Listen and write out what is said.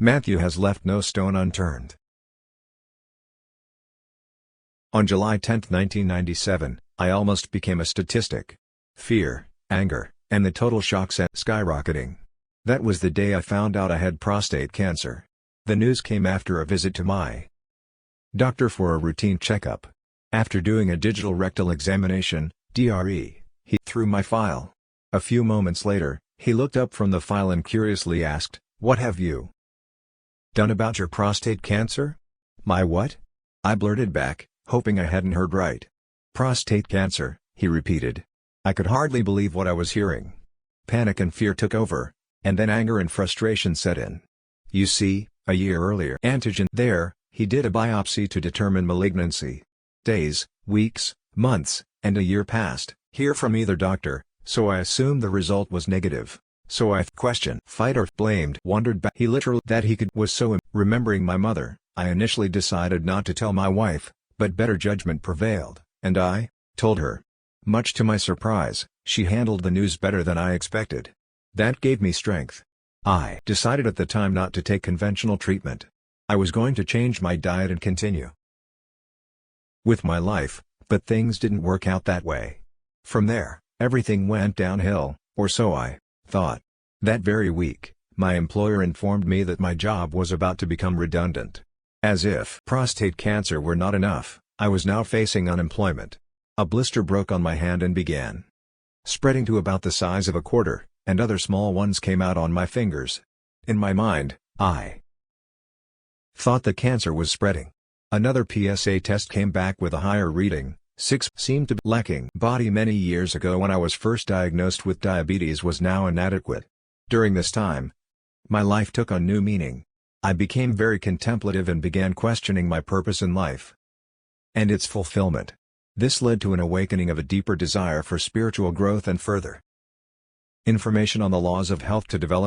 Matthew has left no stone unturned. On July 10, 1997, I almost became a statistic. Fear, anger, and the total shock sent skyrocketing. That was the day I found out I had prostate cancer. The news came after a visit to my doctor for a routine checkup. After doing a digital rectal examination, DRE, he threw my file. A few moments later, he looked up from the file and curiously asked, "What have you done about your prostate cancer?" "My what?" I blurted back, hoping I hadn't heard right. "Prostate cancer," he repeated. I could hardly believe what I was hearing. Panic and fear took over, and then anger and frustration set in. You see, a year earlier, antigen there, he did a biopsy to determine malignancy. Days, weeks, months, and a year passed, hear from either doctor, so I assumed the result was negative. So I questioned, fight or blamed, wondered back. He literally that he could was so remembering my mother. I initially decided not to tell my wife, but better judgment prevailed, and I told her. Much to my surprise, she handled the news better than I expected. That gave me strength. I decided at the time not to take conventional treatment. I was going to change my diet and continue with my life, but things didn't work out that way. From there, everything went downhill, or so I thought. That very week, my employer informed me that my job was about to become redundant. As if prostate cancer were not enough, I was now facing unemployment. A blister broke on my hand and began spreading to about the size of a quarter, and other small ones came out on my fingers. In my mind, I thought the cancer was spreading. Another PSA test came back with a higher reading. 6 seemed to be lacking. Body many years ago when I was first diagnosed with diabetes was now inadequate. During this time, my life took on new meaning. I became very contemplative and began questioning my purpose in life and its fulfillment. This led to an awakening of a deeper desire for spiritual growth and further information on the laws of health to develop